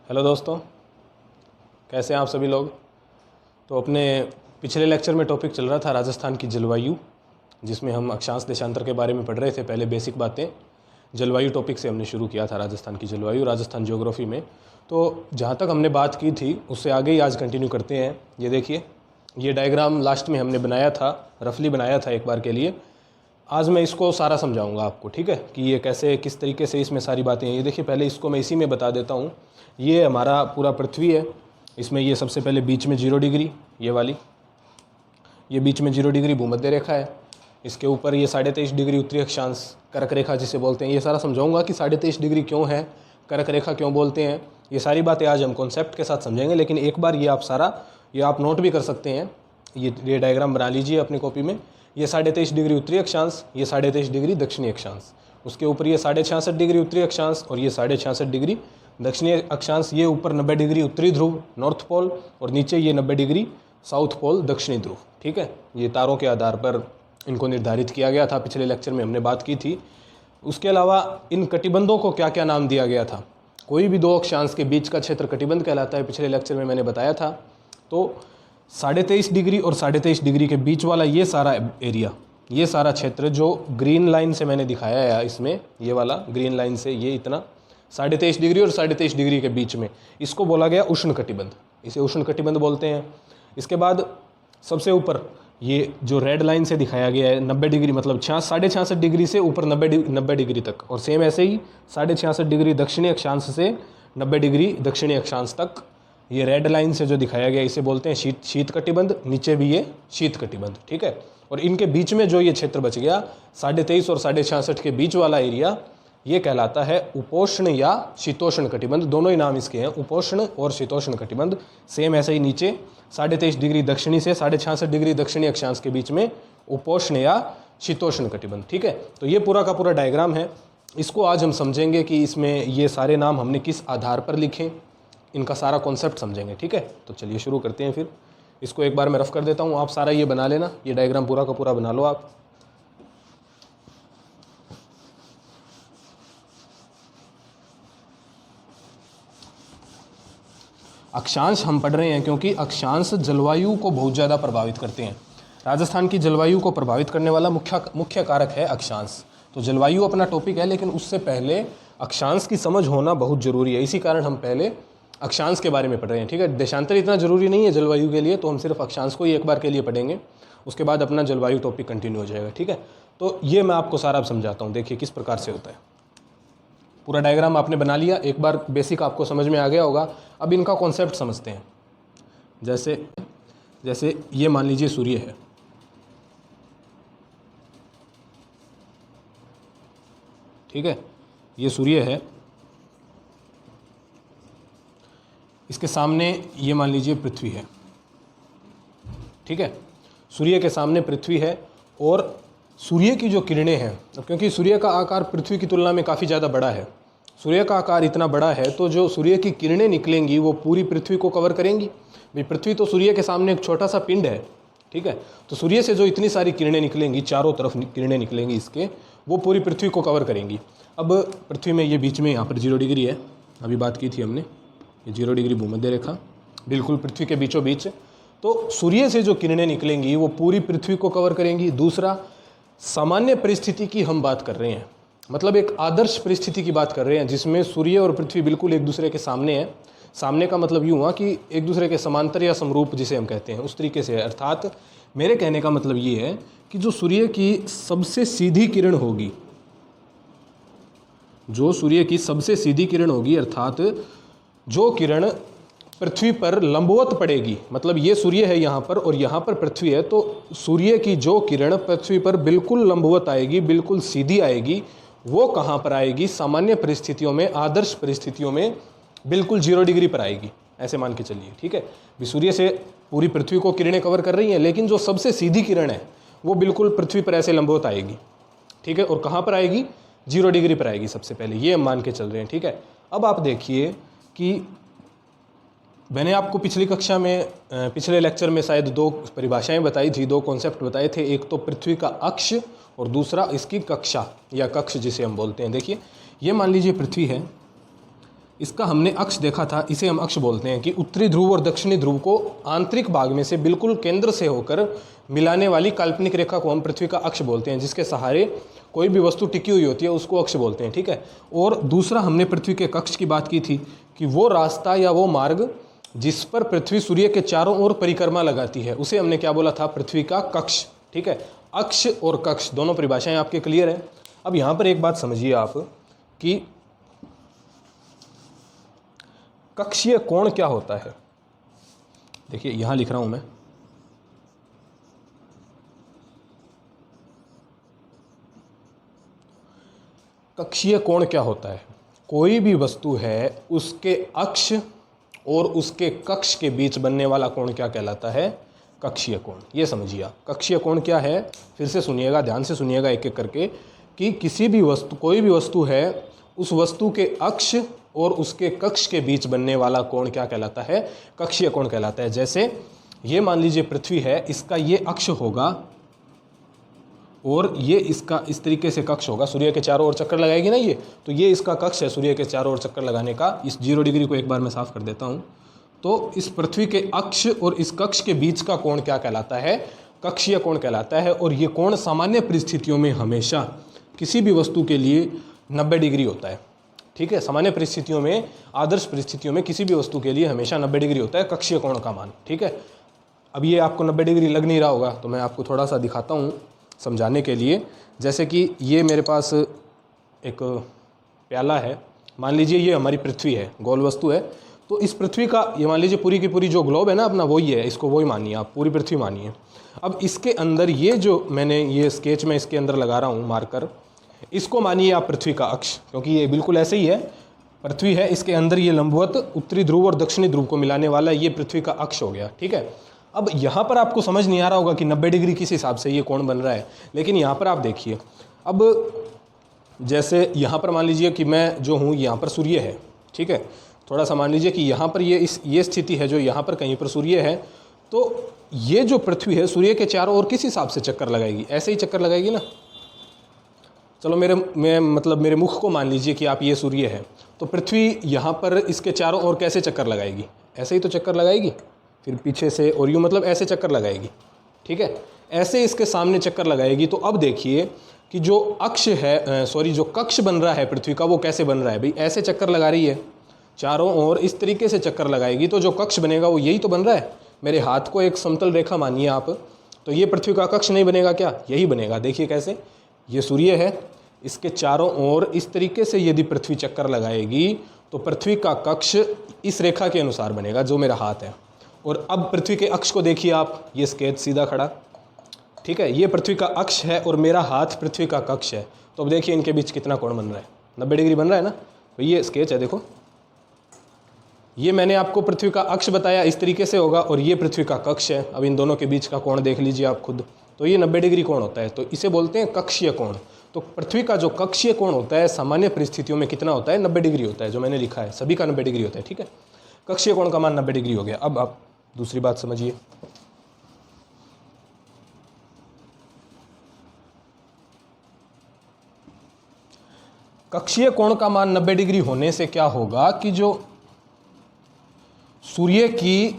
Hello दोस्तों, कैसे हैं आप सभी लोग। तो अपने पिछले लेक्चर में टॉपिक चल रहा था राजस्थान की जलवायु, जिसमें हम अक्षांश देशांतर के बारे में पढ़ रहे थे। पहले बेसिक बातें जलवायु टॉपिक से हमने शुरू किया था, राजस्थान की जलवायु, राजस्थान ज्योग्राफी में। तो जहाँ तक हमने बात की थी उससे आगे ही आज कंटिन्यू करते हैं। ये देखिए, ये डायग्राम लास्ट में हमने बनाया था, रफली बनाया था एक बार के लिए। आज मैं इसको सारा समझाऊंगा आपको, ठीक है, कि ये कैसे किस तरीके से इसमें सारी बातें हैं। ये देखिए, पहले इसको मैं इसी में बता देता हूँ। ये हमारा पूरा पृथ्वी है। इसमें ये सबसे पहले बीच में 0 डिग्री, ये वाली, ये बीच में 0 डिग्री भूमध्य रेखा है। इसके ऊपर ये 23.5 डिग्री उत्तरी अक्षांश, कर्क रेखा जिसे बोलते हैं। ये सारा समझाऊंगा कि 23.5 डिग्री क्यों है, कर्क रेखा क्यों बोलते हैं। ये सारी बातें आज हम कॉन्सेप्ट के साथ समझेंगे। लेकिन एक बार ये आप सारा ये आप नोट भी कर सकते हैं। ये डायग्राम बना लीजिए अपनी कॉपी में। ये 23.5 डिग्री उत्तरी अक्षांश, ये 23.5 डिग्री दक्षिणी अक्षांश। उसके ऊपर ये 66.5 डिग्री उत्तरी अक्षांश और ये 66.5 डिग्री दक्षिणी अक्षांश। ये ऊपर 90 डिग्री उत्तरी ध्रुव नॉर्थ पोल और नीचे ये 90 डिग्री साउथ पोल दक्षिणी ध्रुव, ठीक है। ये तारों के आधार पर इनको निर्धारित किया गया था, पिछले लेक्चर में हमने बात की थी। उसके अलावा इन कटिबंधों को क्या क्या नाम दिया गया था। कोई भी दो अक्षांश के बीच का क्षेत्र कटिबंध कहलाता है, पिछले लेक्चर में मैंने बताया था। तो 23.5 डिग्री और 23.5 डिग्री के बीच वाला ये सारा एरिया, ये सारा क्षेत्र जो ग्रीन लाइन से मैंने दिखाया है इसमें, ये वाला ग्रीन लाइन से ये इतना 23.5 डिग्री और 23.5 डिग्री के बीच में, इसको बोला गया उष्ण कटिबंध। इसे उष्ण कटिबंध बोलते हैं। इसके बाद सबसे ऊपर ये जो रेड लाइन से दिखाया गया है 90 डिग्री, मतलब 66.5 डिग्री से ऊपर 90 डिग्री तक, और सेम ऐसे ही 66.5 डिग्री दक्षिणी अक्षांश से 90 डिग्री दक्षिणी अक्षांश तक, ये रेड लाइन से जो दिखाया गया इसे बोलते हैं शीत कटिबंध। नीचे भी ये शीत कटिबंध, ठीक है। और इनके बीच में जो ये क्षेत्र बच गया 23.5 और 66.5 के बीच वाला एरिया, ये कहलाता है उपोष्ण या शीतोष्ण कटिबंध। दोनों ही नाम इसके हैं, उपोष्ण और शीतोष्ण कटिबंध। सेम ऐसे ही नीचे 23.5 डिग्री दक्षिणी से 66.5 डिग्री दक्षिणी अक्षांश के बीच में उपोष्ण या शीतोष्ण कटिबंध, ठीक है। तो ये पूरा का पूरा डायग्राम है। इसको आज हम समझेंगे कि इसमें ये सारे नाम हमने किस आधार पर लिखे, इनका सारा कॉन्सेप्ट समझेंगे, ठीक है। तो चलिए शुरू करते हैं। फिर इसको एक बार मैं रफ कर देता हूँ, आप सारा ये बना लेना, ये डायग्राम पूरा का पूरा बना लो आप। अक्षांश हम पढ़ रहे हैं क्योंकि अक्षांश जलवायु को बहुत ज़्यादा प्रभावित करते हैं। राजस्थान की जलवायु को प्रभावित करने वाला मुख्य कारक है अक्षांश। तो जलवायु अपना टॉपिक है, लेकिन उससे पहले अक्षांश की समझ होना बहुत ज़रूरी है। इसी कारण हम पहले अक्षांश के बारे में पढ़ रहे हैं, ठीक है। देशांतर इतना ज़रूरी नहीं है जलवायु के लिए, तो हम सिर्फ अक्षांश को ही एक बार के लिए पढ़ेंगे। उसके बाद अपना जलवायु टॉपिक कंटिन्यू हो जाएगा, ठीक है। तो ये मैं आपको सारा समझाता हूँ। देखिए किस प्रकार से होता है। पूरा डायग्राम आपने बना लिया, एक बार बेसिक आपको समझ में आ गया होगा। अब इनका कॉन्सेप्ट समझते हैं। जैसे ये मान लीजिए सूर्य है, ठीक है। ये सूर्य है, इसके सामने ये मान लीजिए पृथ्वी है, ठीक है। सूर्य के सामने पृथ्वी है और सूर्य की जो किरणें हैं, क्योंकि सूर्य का आकार पृथ्वी की तुलना में काफ़ी ज़्यादा बड़ा है, सूर्य का आकार इतना बड़ा है, तो जो सूर्य की किरणें निकलेंगी वो पूरी पृथ्वी को कवर करेंगी। भाई पृथ्वी तो सूर्य के सामने एक छोटा सा पिंड है, ठीक है। तो सूर्य से जो इतनी सारी किरणें निकलेंगी, चारों तरफ किरणें निकलेंगी इसके, वो पूरी पृथ्वी को कवर करेंगी। अब पृथ्वी में ये बीच में यहाँ पर 0 डिग्री है, अभी बात की थी हमने, ये 0 डिग्री भूमध्य रेखा बिल्कुल पृथ्वी के बीचों बीच। तो सूर्य से जो किरणें निकलेंगी वो पूरी पृथ्वी को कवर करेंगी। दूसरा, सामान्य परिस्थिति की हम बात कर रहे हैं, मतलब एक आदर्श परिस्थिति की बात कर रहे हैं, जिसमें सूर्य और पृथ्वी बिल्कुल एक दूसरे के सामने है। सामने का मतलब यूँ हुआ कि एक दूसरे के समांतर या समरूप जिसे हम कहते हैं, उस तरीके से है। अर्थात मेरे कहने का मतलब ये है कि जो सूर्य की सबसे सीधी किरण होगी, जो सूर्य की सबसे सीधी किरण होगी, अर्थात जो किरण पृथ्वी पर लंबवत पड़ेगी, मतलब ये सूर्य है यहाँ पर और यहाँ पर पृथ्वी है, तो सूर्य की जो किरण पृथ्वी पर बिल्कुल लंबवत आएगी, बिल्कुल सीधी आएगी, वो कहाँ पर आएगी? सामान्य परिस्थितियों में, आदर्श परिस्थितियों में बिल्कुल 0 डिग्री पर आएगी, ऐसे मान के चलिए, ठीक है। भी सूर्य से पूरी पृथ्वी को किरणें कवर कर रही हैं, लेकिन जो सबसे सीधी किरण है वो बिल्कुल पृथ्वी पर ऐसे लंबवत आएगी, ठीक है। और कहाँ पर आएगी? 0 डिग्री पर आएगी सबसे पहले, ये हम मान के चल रहे हैं, ठीक है। अब आप देखिए कि मैंने आपको पिछली कक्षा में, पिछले लेक्चर में शायद 2 परिभाषाएं बताई थी, 2 कॉन्सेप्ट बताए थे। एक तो पृथ्वी का अक्ष और दूसरा इसकी कक्षा या कक्ष जिसे हम बोलते हैं। देखिए ये मान लीजिए पृथ्वी है, इसका हमने अक्ष देखा था, इसे हम अक्ष बोलते हैं कि उत्तरी ध्रुव और दक्षिणी ध्रुव को आंतरिक भाग में से बिल्कुल केंद्र से होकर मिलाने वाली काल्पनिक रेखा को हम पृथ्वी का अक्ष बोलते हैं, जिसके सहारे कोई भी वस्तु टिकी हुई होती है उसको अक्ष बोलते हैं, ठीक है। और दूसरा हमने पृथ्वी के कक्ष की बात की थी कि वो रास्ता या वो मार्ग जिस पर पृथ्वी सूर्य के चारों ओर परिक्रमा लगाती है उसे हमने क्या बोला था, पृथ्वी का कक्ष, ठीक है। अक्ष और कक्ष दोनों परिभाषाएं आपके क्लियर हैं। अब यहाँ पर एक बात समझिए आप कि कक्षीय कोण क्या होता है। देखिए यहाँ लिख रहा हूँ मैं, कक्षीय कोण क्या होता है। कोई भी वस्तु है उसके अक्ष और उसके कक्ष के बीच बनने वाला कोण क्या कहलाता है, कक्षीय कोण। ये समझिए आप, कक्षीय कोण क्या है, फिर से सुनिएगा, ध्यान से सुनिएगा एक एक करके, कि किसी भी वस्तु, कोई भी वस्तु है, उस वस्तु के अक्ष और उसके कक्ष के बीच बनने वाला कोण क्या कहलाता है, कक्षीय कोण कहलाता है। जैसे ये मान लीजिए पृथ्वी है, इसका ये अक्ष होगा और ये इसका इस तरीके से कक्ष होगा, सूर्य के चारों ओर चक्कर लगाएगी ना ये, तो ये इसका कक्ष है सूर्य के चारों ओर चक्कर लगाने का। इस 0 डिग्री को एक बार मैं साफ कर देता हूँ। तो इस पृथ्वी के अक्ष और इस कक्ष के बीच का कोण क्या कहलाता है, कक्षीय कोण कहलाता है। और ये कोण सामान्य परिस्थितियों में हमेशा किसी भी वस्तु के लिए 90 डिग्री होता है, ठीक है। सामान्य परिस्थितियों में, आदर्श परिस्थितियों में किसी भी वस्तु के लिए हमेशा 90 डिग्री होता है कक्षीय कोण का मान, ठीक है। अब ये आपको 90 डिग्री लग नहीं रहा होगा, तो मैं आपको थोड़ा सा दिखाता हूँ समझाने के लिए। जैसे कि ये मेरे पास एक प्याला है, मान लीजिए ये हमारी पृथ्वी है, गोल वस्तु है, तो इस पृथ्वी का ये मान लीजिए पूरी की पूरी जो ग्लोब है ना अपना, वही है, इसको वही मानिए आप, पूरी पृथ्वी मानिए। अब इसके अंदर ये जो मैंने ये स्केच में इसके अंदर लगा रहा हूँ मार्कर, इसको मानिए आप पृथ्वी का अक्ष, क्योंकि ये बिल्कुल ऐसे ही है, पृथ्वी है, इसके अंदर ये लंबवत उत्तरी ध्रुव और दक्षिणी ध्रुव को मिलाने वाला ये पृथ्वी का अक्ष हो गया, ठीक है। अब यहाँ पर आपको समझ नहीं आ रहा होगा कि 90 डिग्री किस हिसाब से ये कोण बन रहा है, लेकिन यहाँ पर आप देखिए। अब जैसे यहाँ पर मान लीजिए कि मैं जो हूँ यहाँ पर सूर्य है, ठीक है, थोड़ा सा मान लीजिए कि यहाँ पर ये स्थिति है जो यहाँ पर कहीं पर सूर्य है, तो ये जो पृथ्वी है सूर्य के चारों ओर किस हिसाब से चक्कर लगाएगी, ऐसे ही चक्कर लगाएगी ना। चलो मेरे मुख को मान लीजिए कि आप ये सूर्य है, तो पृथ्वी यहाँ पर इसके चारों ओर कैसे चक्कर लगाएगी, ऐसे ही तो चक्कर लगाएगी, फिर पीछे से और यूँ मतलब ऐसे चक्कर लगाएगी, ठीक है, ऐसे इसके सामने चक्कर लगाएगी। तो अब देखिए कि जो अक्ष है, जो कक्ष बन रहा है पृथ्वी का, वो कैसे बन रहा है भाई, ऐसे चक्कर लगा रही है चारों ओर, इस तरीके से चक्कर लगाएगी, तो जो कक्ष बनेगा वो यही तो बन रहा है। मेरे हाथ को एक समतल रेखा मानिए आप, तो ये पृथ्वी का कक्ष नहीं बनेगा क्या, यही बनेगा। देखिए कैसे, ये सूर्य है, इसके चारों ओर इस तरीके से यदि पृथ्वी चक्कर लगाएगी तो पृथ्वी का कक्ष इस रेखा के अनुसार बनेगा जो मेरा हाथ है। और अब पृथ्वी के अक्ष को देखिए आप, ये स्केच सीधा खड़ा, ठीक है, ये पृथ्वी का अक्ष है और मेरा हाथ पृथ्वी का कक्ष है। तो अब देखिए इनके बीच कितना कोण बन रहा है, 90 डिग्री बन रहा है ना। तो ये स्केच है, देखो, ये मैंने आपको पृथ्वी का अक्ष बताया, इस तरीके से होगा, और ये पृथ्वी का कक्ष है। अब इन दोनों के बीच का कोण देख लीजिए आप खुद, तो ये 90 डिग्री कोण होता है, तो इसे बोलते हैं कक्षीय कोण। तो पृथ्वी का जो कक्षीय कोण होता है सामान्य परिस्थितियों में कितना होता है, 90 डिग्री होता है, जो मैंने लिखा है सभी का 90 डिग्री होता है, ठीक है। कक्षीय कोण का मान 90 डिग्री हो गया। अब आप दूसरी बात समझिए, कक्षीय कोण का मान 90 डिग्री होने से क्या होगा कि जो सूर्य की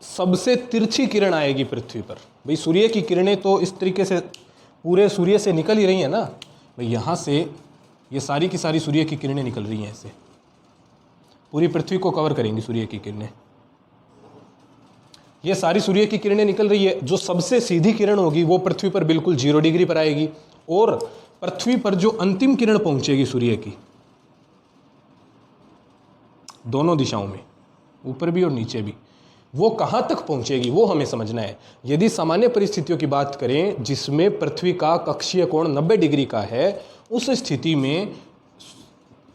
सबसे तिरछी किरण आएगी पृथ्वी पर, भाई सूर्य की किरणें तो इस तरीके से पूरे सूर्य से निकल ही रही है ना भाई, यहाँ से ये सारी की सारी सूर्य की किरणें निकल रही हैं, ऐसे पूरी पृथ्वी को कवर करेंगी सूर्य की किरणें। ये सारी सूर्य की किरणें निकल रही है, जो सबसे सीधी किरण होगी वो पृथ्वी पर बिल्कुल 0 डिग्री पर आएगी, और पृथ्वी पर जो अंतिम किरण पहुंचेगी सूर्य की, दोनों दिशाओं में, ऊपर भी और नीचे भी, वो कहाँ तक पहुंचेगी वो हमें समझना है। यदि सामान्य परिस्थितियों की बात करें जिसमें पृथ्वी का कक्षीय कोण 90 डिग्री का है, उस स्थिति में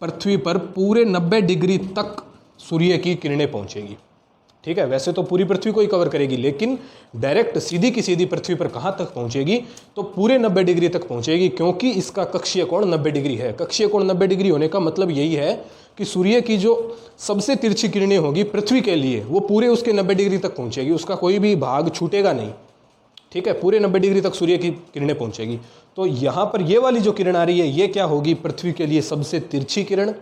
पृथ्वी पर पूरे 90 डिग्री तक सूर्य की किरणें पहुंचेगी, ठीक है। वैसे तो पूरी पृथ्वी को ही कवर करेगी, लेकिन डायरेक्ट सीधी की सीधी पृथ्वी पर कहाँ तक पहुंचेगी, तो पूरे 90 डिग्री तक पहुंचेगी, क्योंकि इसका कक्षीय कोण 90 डिग्री है। कक्षीय कोण 90 डिग्री होने का मतलब यही है कि सूर्य की जो सबसे तिरछी किरणें होगी पृथ्वी के लिए, वो पूरे उसके 90 डिग्री तक पहुंचेगी, उसका कोई भी भाग छूटेगा नहीं, ठीक है। पूरे 90 डिग्री तक सूर्य की किरणें पहुंचेगी। तो यहाँ पर ये वाली जो किरण आ रही है, ये क्या होगी, पृथ्वी के लिए सबसे तिरछी किरण,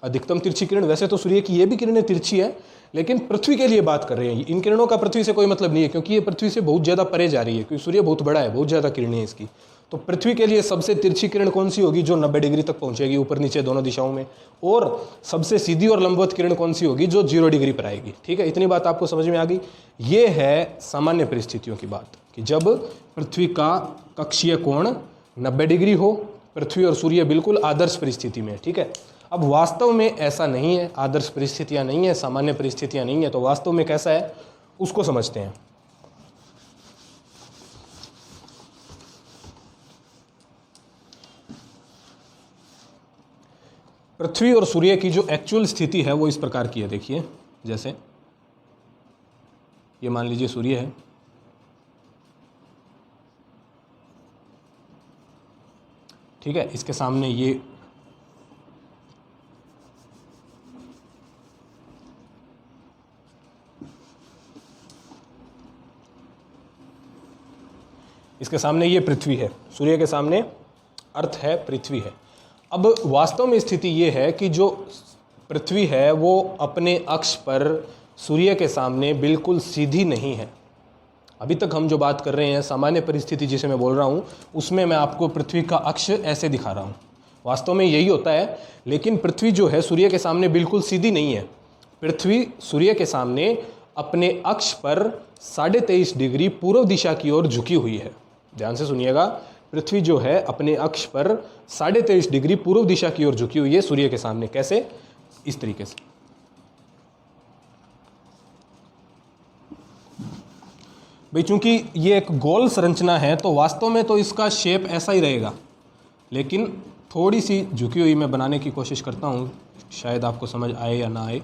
अधिकतम तिरछी किरण, वैसे तो सूर्य की ये भी किरणें तिरछी है, लेकिन पृथ्वी के लिए बात कर रहे हैं। इन किरणों का पृथ्वी से कोई मतलब नहीं है, क्योंकि ये पृथ्वी से बहुत ज़्यादा परे जा रही है, क्योंकि सूर्य बहुत बड़ा है, बहुत ज़्यादा किरणें हैं इसकी। तो पृथ्वी के लिए सबसे तिरछी किरण कौन सी होगी? जो 90 डिग्री तक पहुंचेगी, ऊपर नीचे दोनों दिशाओं में। और सबसे सीधी और लंबवत किरण कौन सी होगी? जो 0 डिग्री पर आएगी। ठीक है, इतनी बात आपको समझ में आ गई। ये है सामान्य परिस्थितियों की बात, कि जब पृथ्वी का कक्षीय कोण 90 डिग्री हो, पृथ्वी और सूर्य बिल्कुल आदर्श परिस्थिति में। ठीक है, अब वास्तव में ऐसा नहीं है, आदर्श परिस्थितियां नहीं है, सामान्य परिस्थितियां नहीं है। तो वास्तव में कैसा है उसको समझते हैं। पृथ्वी और सूर्य की जो एक्चुअल स्थिति है वो इस प्रकार की है। देखिए, जैसे ये मान लीजिए सूर्य है, ठीक है, इसके सामने ये पृथ्वी है, सूर्य के सामने अर्थ है, पृथ्वी है। अब वास्तव में स्थिति ये है कि जो पृथ्वी है वो अपने अक्ष पर सूर्य के सामने बिल्कुल सीधी नहीं है। अभी तक हम जो बात कर रहे हैं सामान्य परिस्थिति जिसे मैं बोल रहा हूँ, उसमें मैं आपको पृथ्वी का अक्ष ऐसे दिखा रहा हूँ, वास्तव में यही होता है। लेकिन पृथ्वी जो है सूर्य के सामने बिल्कुल सीधी नहीं है। पृथ्वी सूर्य के सामने अपने अक्ष पर 23.5 डिग्री पूर्व दिशा की ओर झुकी हुई है। ध्यान से सुनिएगा, पृथ्वी जो है अपने अक्ष पर 23.5 डिग्री पूर्व दिशा की ओर झुकी हुई है सूर्य के सामने। कैसे? इस तरीके से। भाई चूंकि ये एक गोल संरचना है तो वास्तव में तो इसका शेप ऐसा ही रहेगा, लेकिन थोड़ी सी झुकी हुई मैं बनाने की कोशिश करता हूँ, शायद आपको समझ आए या ना आए।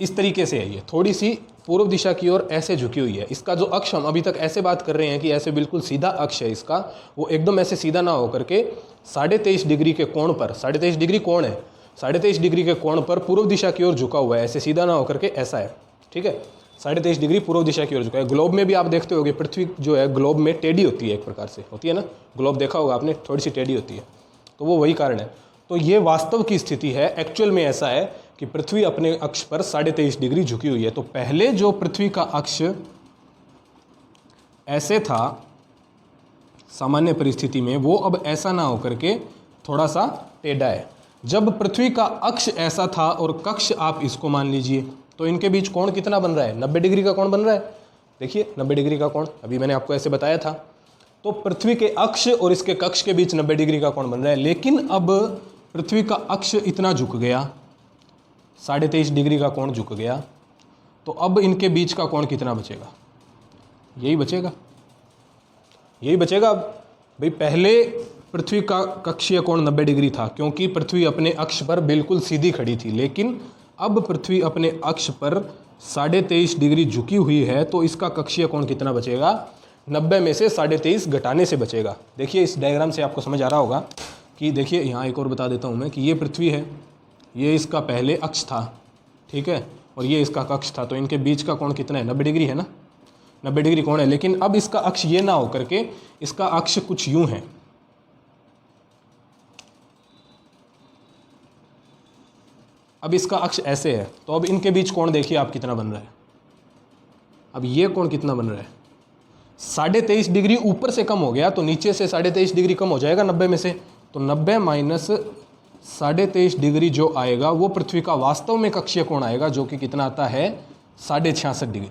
इस तरीके से है, ये थोड़ी सी पूर्व दिशा की ओर ऐसे झुकी हुई है। इसका जो अक्ष, हम अभी तक ऐसे बात कर रहे हैं कि ऐसे बिल्कुल सीधा अक्ष है इसका, वो एकदम ऐसे सीधा ना होकर के 23.5 डिग्री के कोण पर, 23.5 डिग्री कोण है, 23.5 डिग्री के कोण पर पूर्व दिशा की ओर झुका हुआ है, ऐसे सीधा ना होकर के ऐसा है। ठीक है, 23.5 डिग्री पूर्व दिशा की ओर झुका है। ग्लोब में भी आप देखते होगे पृथ्वी जो है ग्लोब में टेढ़ी होती है, एक प्रकार से होती है ना, ग्लोब देखा होगा आपने, थोड़ी सी टेढ़ी होती है, तो वो वही कारण है। तो ये वास्तव की स्थिति है, एक्चुअल में ऐसा है कि पृथ्वी अपने अक्ष पर 23.5 डिग्री झुकी हुई है। तो पहले जो पृथ्वी का अक्ष ऐसे था सामान्य परिस्थिति में, वो अब ऐसा ना होकर के थोड़ा सा टेढ़ा है। जब पृथ्वी का अक्ष ऐसा था और कक्ष आप इसको मान लीजिए, तो इनके बीच कोण कितना बन रहा है? 90 डिग्री का कोण बन रहा है। देखिए 90 डिग्री का कोण, अभी मैंने आपको ऐसे बताया था। तो पृथ्वी के अक्ष और इसके कक्ष के बीच 90 डिग्री का कोण बन रहा है। लेकिन अब पृथ्वी का अक्ष इतना झुक गया, 23.5 डिग्री का कोण झुक गया, तो अब इनके बीच का कोण कितना बचेगा? यही बचेगा, यही बचेगा। अब भाई पहले पृथ्वी का कक्षीय कोण 90 डिग्री था, क्योंकि पृथ्वी अपने अक्ष पर बिल्कुल सीधी खड़ी थी। लेकिन अब पृथ्वी अपने अक्ष पर 23.5 डिग्री झुकी हुई है, तो इसका कक्षीय कोण कितना बचेगा? 90 में से 23.5 घटाने से बचेगा। देखिए इस डायग्राम से आपको समझ आ रहा होगा कि देखिए यहाँ एक और बता देता हूँ मैं कि ये पृथ्वी है, ये इसका पहले अक्ष था, ठीक है, और ये इसका कक्ष था। तो इनके बीच का कोण कितना है? 90 डिग्री है ना, 90 डिग्री कोण है। लेकिन अब इसका अक्ष ये ना होकर के इसका अक्ष कुछ यूं है, अब इसका अक्ष ऐसे है। तो अब इनके बीच कोण देखिए आप कितना बन रहा है। अब ये कोण कितना बन रहा है? 23.5 डिग्री ऊपर से कम हो गया, तो नीचे से 23.5 डिग्री कम हो जाएगा 90 में से। तो 90 माइनस 23.5 डिग्री जो आएगा वो पृथ्वी का वास्तव में कक्षीय कोण आएगा, जो कि कितना आता है? 66.5 डिग्री,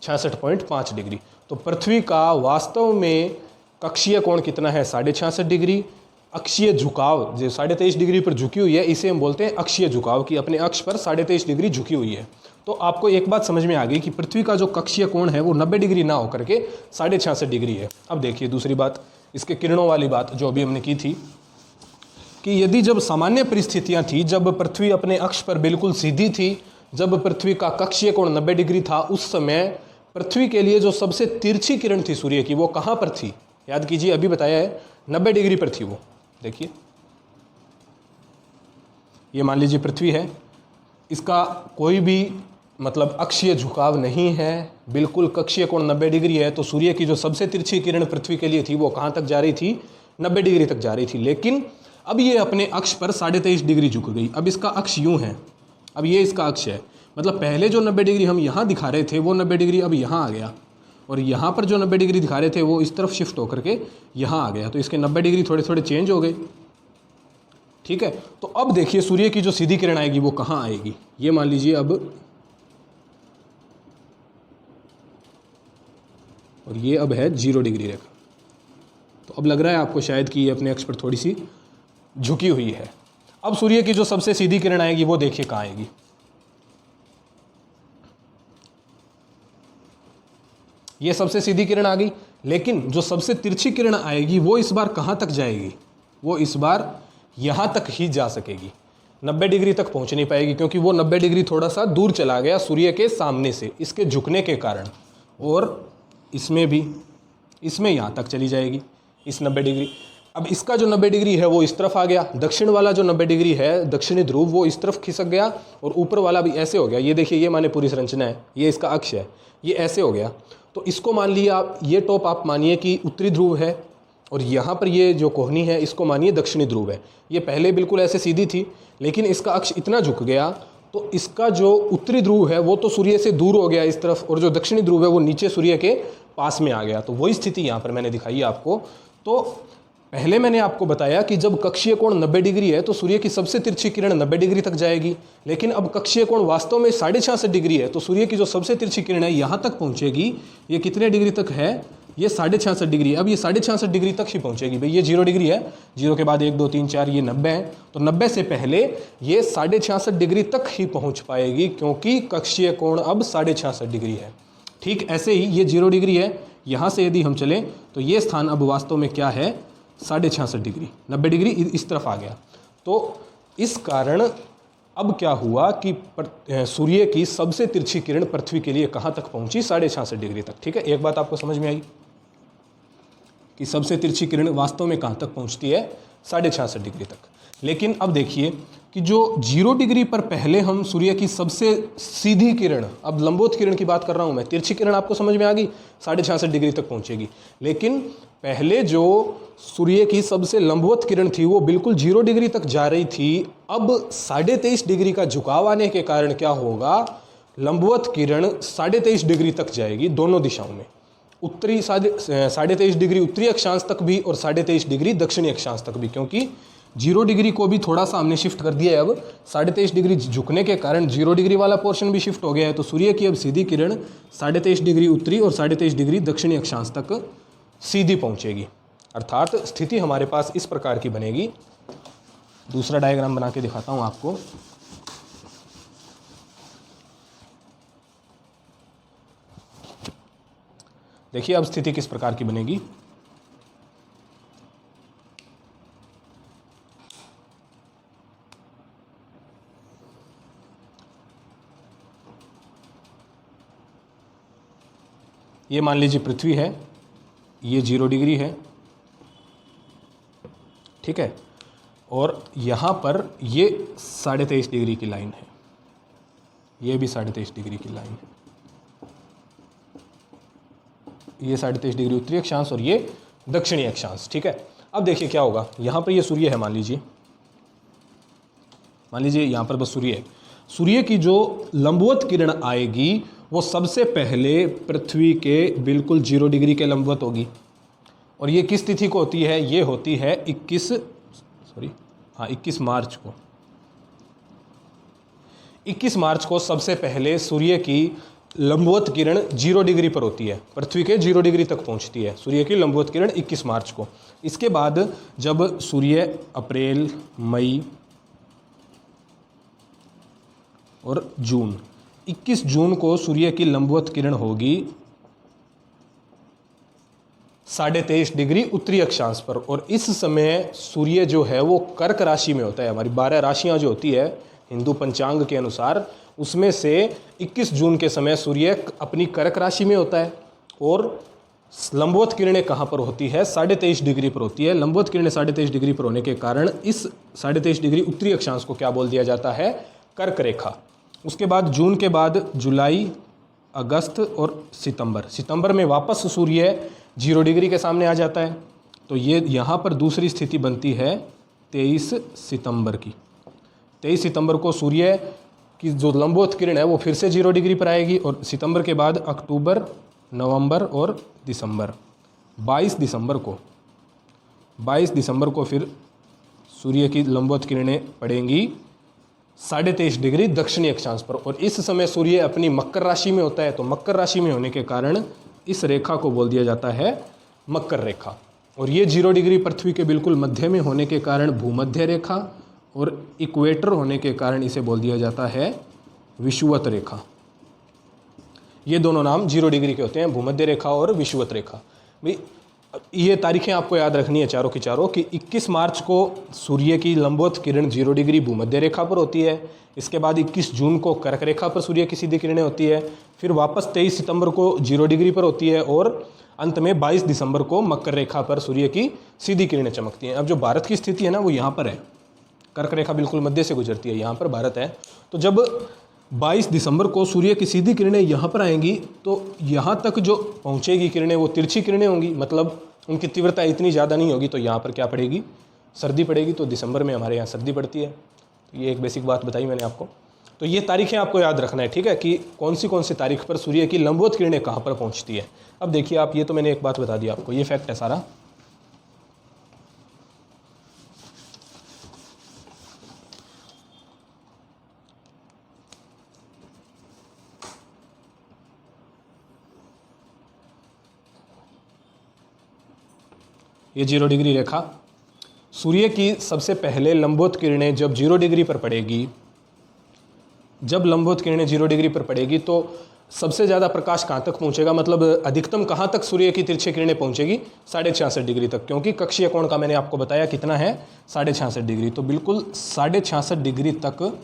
66.5 डिग्री। तो पृथ्वी का वास्तव में कक्षीय कोण कितना है? 66.5 डिग्री। अक्षीय झुकाव जो 23.5 डिग्री पर झुकी हुई है, इसे हम बोलते हैं अक्षीय झुकाव, की अपने अक्ष पर 23.5 डिग्री झुकी हुई है। तो आपको एक बात समझ में आ गई कि पृथ्वी का जो कक्षीय कोण है वो 90 डिग्री ना होकर के 66.5 डिग्री है। अब देखिए दूसरी बात, इसके किरणों वाली बात जो अभी हमने की थी, कि यदि जब सामान्य परिस्थितियां थी, जब पृथ्वी अपने अक्ष पर बिल्कुल सीधी थी, जब पृथ्वी का कक्षीय कोण 90 डिग्री था, उस समय पृथ्वी के लिए जो सबसे तिरछी किरण थी सूर्य की, वो कहाँ पर थी? याद कीजिए, अभी बताया है 90 डिग्री पर थी वो। देखिए ये मान लीजिए पृथ्वी है, इसका कोई भी मतलब अक्षीय झुकाव नहीं है, बिल्कुल कक्षीय कोण 90 डिग्री है, तो सूर्य की जो सबसे तिरछी किरण पृथ्वी के लिए थी वो कहाँ तक जा रही थी, 90 डिग्री तक जा रही थी। लेकिन अब ये अपने अक्ष पर 23.5 डिग्री झुक गई। अब इसका अक्ष यूँ है, अब ये इसका अक्ष है, मतलब पहले जो 90 डिग्री हम यहाँ दिखा रहे थे वो 90 डिग्री अब यहाँ आ गया, और यहाँ पर जो 90 डिग्री दिखा रहे थे वो इस तरफ शिफ्ट होकर के यहाँ आ गया, तो इसके 90 डिग्री थोड़े थोड़े चेंज हो गए। ठीक है, तो अब देखिए सूर्य की जो सीधी किरण आएगी वो कहाँ आएगी, ये मान लीजिए अब, और ये अब है 0 डिग्री रेखा। तो अब लग रहा है आपको शायद कि ये अपने अक्ष पर थोड़ी सी झुकी हुई है। अब सूर्य की जो सबसे सीधी किरण आएगी वो देखिए कहाँ आएगी, ये सबसे सीधी किरण आ गई। लेकिन जो सबसे तिरछी किरण आएगी वो इस बार कहाँ तक जाएगी, वो इस बार यहाँ तक ही जा सकेगी, 90 डिग्री तक पहुँच नहीं पाएगी, क्योंकि वो 90 डिग्री थोड़ा सा दूर चला गया सूर्य के सामने से इसके झुकने के कारण। और इसमें भी, इसमें यहाँ तक चली जाएगी इस 90 डिग्री। अब इसका जो 90 डिग्री है वो इस तरफ आ गया, दक्षिण वाला जो 90 डिग्री है दक्षिणी ध्रुव वो इस तरफ खिसक गया, और ऊपर वाला भी ऐसे हो गया। ये देखिए, ये माने पूरी संरचना है, ये इसका अक्ष है, ये ऐसे हो गया। तो इसको मान लिया आप, ये टॉप आप मानिए कि उत्तरी ध्रुव है, और यहाँ पर ये जो कोहनी है इसको मानिए दक्षिणी ध्रुव है। ये पहले बिल्कुल ऐसे सीधी थी, लेकिन इसका अक्ष इतना झुक गया तो इसका जो उत्तरी ध्रुव है वो तो सूर्य से दूर हो गया इस तरफ, और जो दक्षिणी ध्रुव है वो नीचे सूर्य के पास में आ गया। तो वही स्थिति यहाँ पर मैंने दिखाई है आपको। तो पहले मैंने आपको बताया कि जब कक्षीय कोण 90 डिग्री है तो सूर्य की सबसे तिरछी किरण 90 डिग्री तक जाएगी, लेकिन अब कक्षीय कोण वास्तव में 66.5 डिग्री है, तो सूर्य की जो सबसे तिरछी किरण है यहाँ तक पहुँचेगी। ये कितने डिग्री तक है, ये 66.5 डिग्री। अब ये 66.5 डिग्री तक ही पहुँचेगी। भाई ये 0 डिग्री है, 0 के बाद 1 2 3 4 ये 90 है, तो 90 से पहले ये 66.5 डिग्री तक ही पहुँच पाएगी, क्योंकि कक्षीय कोण अब 66.5 डिग्री है। ठीक ऐसे ही ये 0 डिग्री है, यहाँ से यदि हम चलें तो ये स्थान अब वास्तव में क्या है, 66.5 डिग्री, 90 डिग्री इस तरफ आ गया। तो इस कारण अब क्या हुआ कि सूर्य की सबसे तिरछी किरण पृथ्वी के लिए कहाँ तक पहुँची, 66.5 डिग्री तक। ठीक है, एक बात आपको समझ में आई कि सबसे तिरछी किरण वास्तव में कहाँ तक पहुँचती है, 66.5 डिग्री तक। लेकिन अब देखिए कि जो 0 डिग्री पर पहले हम सूर्य की सबसे सीधी किरण, अब लंबवत किरण की बात कर रहा हूँ मैं, तिरछी किरण आपको समझ में आ गई, 66.5 डिग्री तक पहुँचेगी। लेकिन पहले जो सूर्य की सबसे लंबवत किरण थी वो बिल्कुल 0 डिग्री तक जा रही थी। अब 23.5 डिग्री का झुकाव आने के कारण क्या होगा, लंबवत किरण 23.5 डिग्री तक जाएगी दोनों दिशाओं में, उत्तरी 23.5 डिग्री उत्तरी अक्षांश तक भी और 23.5 डिग्री दक्षिणी अक्षांश तक भी, क्योंकि 0 डिग्री को भी थोड़ा सा हमने शिफ्ट कर दिया है। अब 23.5 डिग्री झुकने के कारण 0 डिग्री वाला पोर्शन भी शिफ्ट हो गया है, तो सूर्य की अब सीधी किरण 23.5 डिग्री उत्तरी और 23.5 डिग्री दक्षिणी अक्षांश तक सीधी पहुंचेगी। अर्थात स्थिति हमारे पास इस प्रकार की बनेगी। दूसरा डायग्राम बना के दिखाता हूं आपको। देखिए अब स्थिति किस प्रकार की बनेगी। ये मान लीजिए पृथ्वी है, ये 0 डिग्री है, ठीक है, और यहाँ पर ये 23.5 डिग्री की लाइन है, ये भी 23.5 डिग्री की लाइन है, ये 23.5 डिग्री उत्तरी अक्षांश और ये दक्षिणी अक्षांश। ठीक है, अब देखिए क्या होगा, यहाँ पर ये सूर्य है, मान लीजिए यहाँ पर बस सूर्य है। सूर्य की जो लंबवत किरण आएगी वो सबसे पहले पृथ्वी के बिल्कुल 0 डिग्री के लंबवत होगी, और ये किस तिथि को होती है, ये होती है 21 मार्च को। 21 मार्च को सबसे पहले सूर्य की लंबवत किरण 0 डिग्री पर होती है, पृथ्वी के 0 डिग्री तक पहुंचती है सूर्य की लंबवत किरण 21 मार्च को। इसके बाद जब सूर्य अप्रैल, मई और जून, 21 जून को सूर्य की लंबवत किरण होगी 23.5 डिग्री उत्तरी अक्षांश पर, और इस समय सूर्य जो है वो कर्क राशि में होता है। हमारी 12 राशियां जो होती है हिंदू पंचांग के अनुसार, उसमें से 21 जून के समय सूर्य अपनी कर्क राशि में होता है, और लंबवत किरणें कहाँ पर होती है, 23.5 डिग्री पर होती है। लंबवत किरणें 23.5 डिग्री पर होने के कारण इस 23.5 डिग्री उत्तरी अक्षांश को क्या बोल दिया जाता है, कर्क रेखा। उसके बाद जून के बाद जुलाई, अगस्त और सितंबर में वापस सूर्य 0 डिग्री के सामने आ जाता है। तो ये यहाँ पर दूसरी स्थिति बनती है 23 सितंबर की। 23 सितंबर को सूर्य की जो लंबवत किरण है वो फिर से 0 डिग्री पर आएगी और सितंबर के बाद अक्टूबर, नवंबर और दिसंबर। 22 दिसंबर को फिर सूर्य की लंबवत किरणें पड़ेंगी 23.5 डिग्री दक्षिणी अक्षांश पर, और इस समय सूर्य अपनी मकर राशि में होता है। तो मकर राशि में होने के कारण इस रेखा को बोल दिया जाता है मकर रेखा, और ये 0 डिग्री पृथ्वी के बिल्कुल मध्य में होने के कारण भूमध्य रेखा, और इक्वेटर होने के कारण इसे बोल दिया जाता है विषुवत रेखा। ये दोनों नाम 0 डिग्री के होते हैं, भूमध्य रेखा और विषुवत रेखा। भाई ये तारीखें आपको याद रखनी है चारों की चारों, कि 21 मार्च को सूर्य की लंबवत किरण 0 डिग्री भूमध्य रेखा पर होती है। इसके बाद 21 जून को कर्क रेखा पर सूर्य की सीधी किरणें होती है। फिर वापस 23 सितंबर को 0 डिग्री पर होती है, और अंत में 22 दिसंबर को मकर रेखा पर सूर्य की सीधी किरणें चमकती हैं। अब जो भारत की स्थिति है ना वो यहाँ पर है, कर्क रेखा बिल्कुल मध्य से गुजरती है, यहाँ पर भारत है। तो जब 22 दिसंबर को सूर्य की सीधी किरणें यहाँ पर आएंगी तो यहाँ तक जो पहुँचेगी किरणें वो तिरछी किरणें होंगी, मतलब उनकी तीव्रता इतनी ज़्यादा नहीं होगी। तो यहाँ पर क्या पड़ेगी, सर्दी पड़ेगी। तो दिसंबर में हमारे यहाँ सर्दी पड़ती है। तो ये एक बेसिक बात बताई मैंने आपको। तो ये तारीखें आपको याद रखना है, ठीक है, कि कौन सी तारीख पर सूर्य की लंबवत किरणें कहाँ पर पहुँचती है। अब देखिए आप, ये तो मैंने एक बात बता दी आपको, ये फैक्ट है सारा। ये 0 डिग्री रेखा, सूर्य की सबसे पहले लंबवत किरणें जब 0 डिग्री पर पड़ेगी, जब लंबवत किरणें 0 डिग्री पर पड़ेगी तो सबसे ज़्यादा प्रकाश कहाँ तक पहुँचेगा, मतलब अधिकतम कहाँ तक सूर्य की तिरछी किरणें पहुँचेगी, 66.5 डिग्री तक, क्योंकि कक्षीय कोण का मैंने आपको बताया कितना है, 66.5 डिग्री। तो बिल्कुल 66.5 डिग्री तक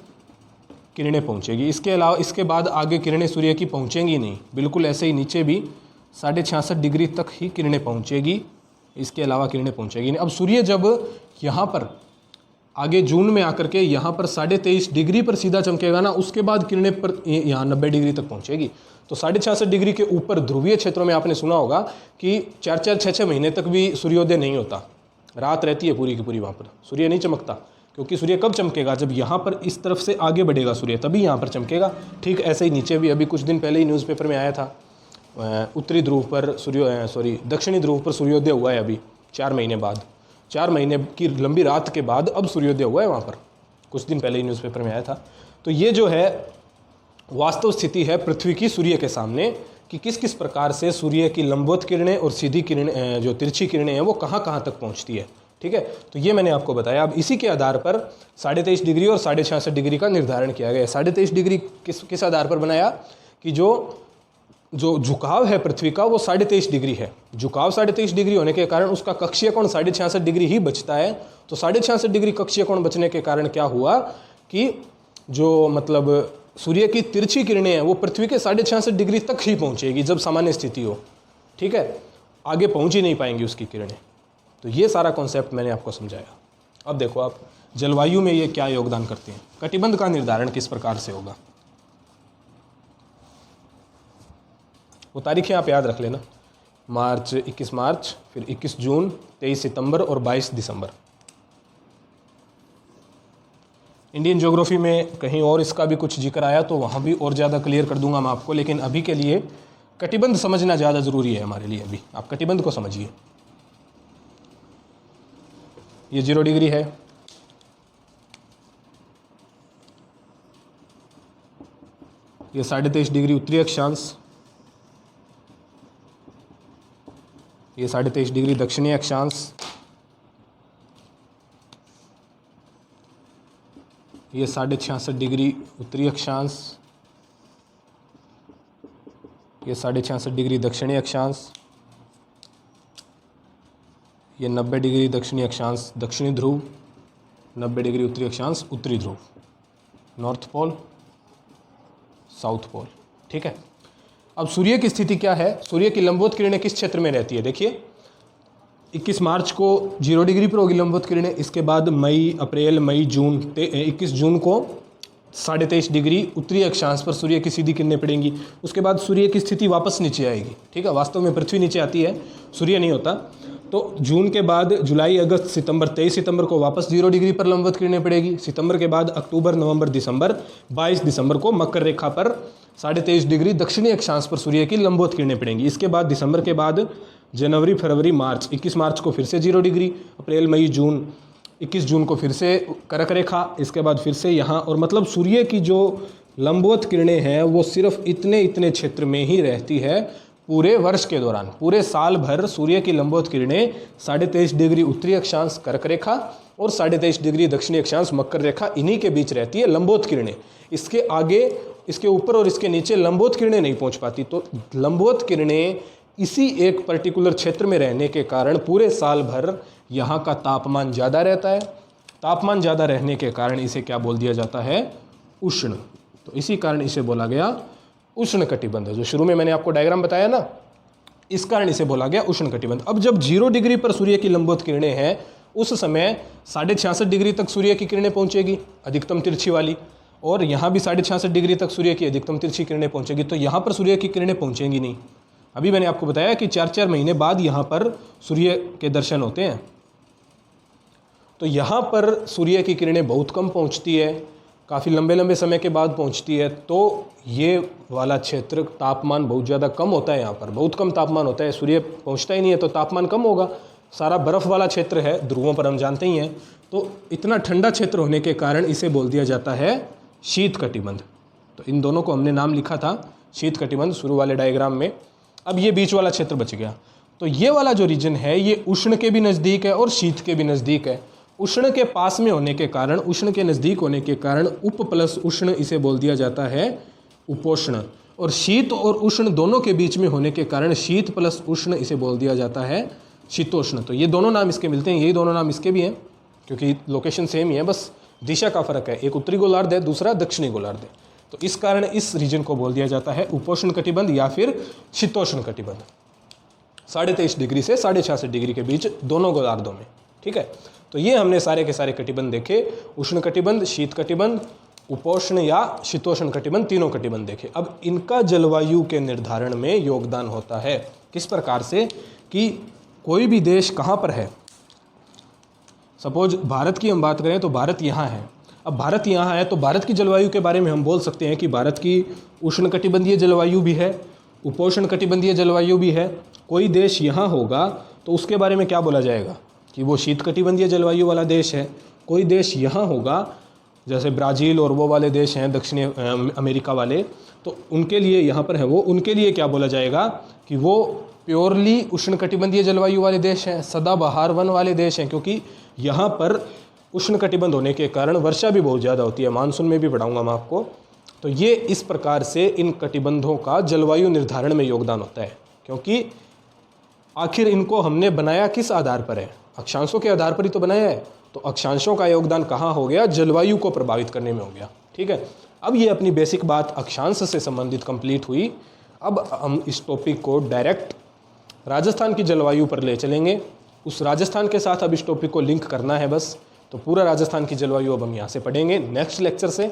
किरणें पहुँचेगी। इसके अलावा इसके बाद आगे किरणें सूर्य की पहुँचेंगी नहीं, बिल्कुल ऐसे ही नीचे भी 66.5 डिग्री तक ही किरणें पहुँचेगी, इसके अलावा किरणें पहुँचेगी नहीं। अब सूर्य जब यहाँ पर आगे जून में आकर के यहाँ पर 23.5 डिग्री पर सीधा चमकेगा ना, उसके बाद किरणें पर यहाँ 90 डिग्री तक पहुँचेगी। तो 66.5 डिग्री के ऊपर ध्रुवीय क्षेत्रों में आपने सुना होगा कि 4-4, 6-6 महीने तक भी सूर्योदय नहीं होता, रात रहती है पूरी की पूरी, वहाँ पर सूर्य नहीं चमकता। क्योंकि सूर्य कब चमकेगा, जब यहाँ पर इस तरफ से आगे बढ़ेगा सूर्य, तभी यहाँ पर चमकेगा। ठीक ऐसे ही नीचे भी अभी कुछ दिन पहले ही न्यूज़पेपर में आया था, उत्तरी ध्रुव पर दक्षिणी ध्रुव पर सूर्योदय हुआ है अभी 4 महीने बाद, 4 महीने की लंबी रात के बाद अब सूर्योदय हुआ है वहाँ पर, कुछ दिन पहले ही न्यूज़पेपर में आया था। तो ये जो है वास्तव स्थिति है पृथ्वी की सूर्य के सामने, कि किस किस प्रकार से सूर्य की लंबवत किरणें और सीधी किरणें, जो तिरछी किरणें हैं, वो कहाँ कहाँ तक पहुँचती है। ठीक है, तो ये मैंने आपको बताया। अब इसी के आधार पर 23.5 डिग्री और 66.5 डिग्री का निर्धारण किया गया। 23.5 डिग्री किस आधार पर बनाया, कि जो झुकाव है पृथ्वी का वो 23.5 डिग्री है। झुकाव 23.5 डिग्री होने के कारण उसका कक्षीय कोण 66.5 डिग्री ही बचता है। तो 66.5 डिग्री कक्षीय कोण बचने के कारण क्या हुआ कि जो मतलब सूर्य की तिरछी किरणें हैं वो पृथ्वी के 66.5 डिग्री तक ही पहुंचेगी जब सामान्य स्थिति हो। ठीक है, आगे पहुंच ही नहीं पाएंगी उसकी किरणें। तो ये सारा कॉन्सेप्ट मैंने आपको समझाया। अब देखो आप, जलवायु में ये क्या योगदान करते हैं, कटिबंध का निर्धारण किस प्रकार से होगा, वो तारीखें आप याद रख लेना। 21 मार्च, फिर 21 जून, 23 सितंबर और 22 दिसंबर। इंडियन ज्योग्राफी में कहीं और इसका भी कुछ जिक्र आया तो वहाँ भी और ज़्यादा क्लियर कर दूंगा मैं आपको, लेकिन अभी के लिए कटिबंध समझना ज़्यादा ज़रूरी है हमारे लिए। अभी आप कटिबंध को समझिए। ये 0 डिग्री है, ये 23.5 डिग्री उत्तरी अक्षांश, ये 23.5 डिग्री दक्षिणी अक्षांश, ये 66.5 डिग्री उत्तरी अक्षांश, ये 66.5 डिग्री दक्षिणी अक्षांश, ये 90 डिग्री दक्षिणी अक्षांश दक्षिणी ध्रुव, 90 डिग्री उत्तरी अक्षांश उत्तरी ध्रुव, नॉर्थ पोल, साउथ पोल। ठीक है, अब सूर्य की स्थिति क्या है, सूर्य की लंबवत किरणें किस क्षेत्र में रहती है। देखिए 21 मार्च को 0 डिग्री पर होगी लंबवत किरणें, इसके बाद मई, अप्रैल, मई, जून, 21 जून को 23.5 डिग्री उत्तरी अक्षांश पर सूर्य की सीधी किरणें पड़ेंगी। उसके बाद सूर्य की स्थिति वापस नीचे आएगी, ठीक है। वास्तव में पृथ्वी नीचे आती है, सूर्य नहीं होता। तो जून के बाद जुलाई, अगस्त, सितंबर, 23 सितंबर को वापस 0 डिग्री पर लंबवत किरणें पड़ेगी। सितंबर के बाद अक्टूबर, नवंबर, दिसंबर, 22 दिसंबर को मकर रेखा पर 23.5 डिग्री दक्षिणी अक्षांश पर सूर्य की लंबवत किरणें पड़ेंगी। इसके बाद दिसंबर के बाद जनवरी, फरवरी, मार्च, 21 मार्च को फिर से 0 डिग्री, अप्रैल, मई, जून, 21 जून को फिर से कर्क रेखा, इसके बाद फिर से यहाँ। और मतलब सूर्य की जो लंबवत किरणें हैं वो सिर्फ इतने क्षेत्र में ही रहती है पूरे वर्ष के दौरान। पूरे साल भर सूर्य की लंबवत किरणें 23.5 डिग्री उत्तरी अक्षांश कर्क रेखा और 23.5 डिग्री दक्षिणी अक्षांश मकर रेखा, इन्हीं के बीच रहती है लंबवत किरणें। इसके आगे, इसके ऊपर और इसके नीचे लंबवत किरणें नहीं पहुंच पाती। तो लंबवत किरणें इसी एक पर्टिकुलर क्षेत्र में रहने के कारण पूरे साल भर यहाँ का तापमान ज़्यादा रहता है। तापमान ज़्यादा रहने के कारण इसे क्या बोल दिया जाता है? उष्ण। तो इसी कारण इसे बोला गया उष्ण कटिबंध। जो शुरू में मैंने आपको डायग्राम बताया ना, इस कारण इसे बोला गया उष्ण कटिबंध। अब जब 0 डिग्री पर सूर्य की लंबवत किरणें हैं, उस समय 66.5 डिग्री तक सूर्य की किरणें पहुंचेगी, अधिकतम तिरछी वाली, और यहाँ भी 66.5 डिग्री तक सूर्य की अधिकतम तिरछी किरणें पहुंचेगी। तो यहाँ पर सूर्य की किरणें पहुंचेंगी नहीं। अभी मैंने आपको बताया कि 4-4 महीने बाद यहाँ पर सूर्य के दर्शन होते हैं। तो यहाँ पर सूर्य की किरणें बहुत कम पहुँचती है, काफ़ी लंबे लंबे समय के बाद पहुँचती है। तो ये वाला क्षेत्र तापमान बहुत ज़्यादा कम होता है, यहाँ पर बहुत कम तापमान होता है, सूर्य पहुँचता ही नहीं है तो तापमान कम होगा। सारा बर्फ़ वाला क्षेत्र है, ध्रुवों पर हम जानते ही हैं। तो इतना ठंडा क्षेत्र होने के कारण इसे बोल दिया जाता है शीत कटिबंध। तो इन दोनों को हमने नाम लिखा था शीत कटिबंध शुरू वाले डायग्राम में। अब ये बीच वाला क्षेत्र बच गया। तो ये वाला जो रीजन है ये उष्ण के भी नज़दीक है और शीत के भी नज़दीक है। उष्ण के पास में होने के कारण, उष्ण के नज़दीक होने के कारण उप प्लस उष्ण इसे बोल दिया जाता है उपोष्ण, और शीत और उष्ण दोनों के बीच में होने के कारण शीत प्लस उष्ण इसे बोल दिया जाता है शीतोष्ण। तो ये दोनों नाम इसके मिलते हैं, यही दोनों नाम इसके भी हैं, क्योंकि लोकेशन सेम ही है, बस दिशा का फर्क है। एक उत्तरी गोलार्ध है, दूसरा दक्षिणी गोलार्ध है। तो इस कारण इस रीजन को बोल दिया जाता है उपोष्ण कटिबंध या फिर शीतोष्ण कटिबंध। 23.5 डिग्री से 66.5 डिग्री के बीच दोनों गोलार्धों में, ठीक है। तो ये हमने सारे के सारे कटिबंध देखे, उष्ण कटिबंध, शीत कटिबंध, उपोष्ण या शीतोष्ण कटिबंध, तीनों कटिबंध देखे। अब इनका जलवायु के निर्धारण में योगदान होता है। किस प्रकार से? कि कोई भी देश कहाँ पर है, सपोज भारत की हम बात करें तो भारत यहाँ है। अब भारत यहाँ है तो भारत की जलवायु के बारे में हम बोल सकते हैं कि भारत की उष्ण कटिबंधीय जलवायु भी है, उपोष्ण कटिबंधीय जलवायु भी है। कोई देश यहाँ होगा तो उसके बारे में क्या बोला जाएगा कि वो शीत कटिबंधीय जलवायु वाला देश है। कोई देश यहाँ होगा जैसे ब्राज़ील और वो वाले देश हैं दक्षिणी अमेरिका वाले, तो उनके लिए यहाँ पर है वो, उनके लिए क्या बोला जाएगा कि वो प्योरली उष्ण कटिबंधीय जलवायु वाले देश हैं, सदाबहार वन वाले देश हैं, क्योंकि यहाँ पर उष्ण कटिबंध होने के कारण वर्षा भी बहुत ज़्यादा होती है। मानसून में भी पढ़ाऊँगा मैं आपको। तो ये इस प्रकार से इन कटिबंधों का जलवायु निर्धारण में योगदान होता है, क्योंकि आखिर इनको हमने बनाया किस आधार पर है? अक्षांशों के आधार पर ही तो बनाया है। तो अक्षांशों का योगदान कहाँ हो गया? जलवायु को प्रभावित करने में हो गया, ठीक है। अब ये अपनी बेसिक बात अक्षांश से संबंधित कंप्लीट हुई। अब हम इस टॉपिक को डायरेक्ट राजस्थान की जलवायु पर ले चलेंगे। उस राजस्थान के साथ अब इस टॉपिक को लिंक करना है बस। तो पूरा राजस्थान की जलवायु अब हम यहाँ से पढ़ेंगे नेक्स्ट लेक्चर से।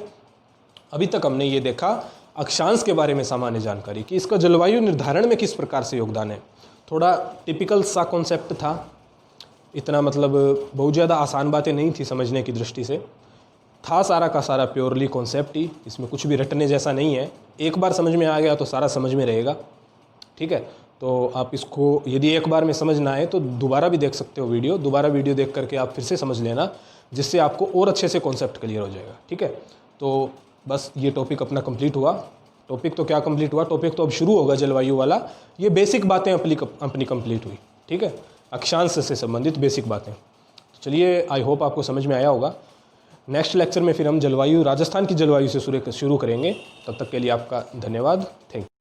अभी तक हमने ये देखा अक्षांश के बारे में सामान्य जानकारी कि इसका जलवायु निर्धारण में किस प्रकार से योगदान है। थोड़ा टिपिकल सा कॉन्सेप्ट था, इतना मतलब बहुत ज़्यादा आसान बातें नहीं थी समझने की दृष्टि से, था सारा का सारा प्योरली कॉन्सेप्ट ही, इसमें कुछ भी रटने जैसा नहीं है। एक बार समझ में आ गया तो सारा समझ में रहेगा, ठीक है। तो आप इसको यदि एक बार में समझ ना आए तो दोबारा भी देख सकते हो वीडियो, दोबारा वीडियो देख करके आप फिर से समझ लेना, जिससे आपको और अच्छे से कॉन्सेप्ट क्लियर हो जाएगा, ठीक है। तो बस ये टॉपिक अपना कंप्लीट हुआ। टॉपिक तो क्या कंप्लीट हुआ, टॉपिक तो अब शुरू होगा जलवायु वाला। ये बेसिक बातें अपनी कंप्लीट हुई, ठीक है, अक्षांश से संबंधित बेसिक बातें। तो चलिए, आई होप आपको समझ में आया होगा। नेक्स्ट लेक्चर में फिर हम जलवायु, राजस्थान की जलवायु से शुरू करेंगे। तब तक के लिए आपका धन्यवाद, थैंक यू।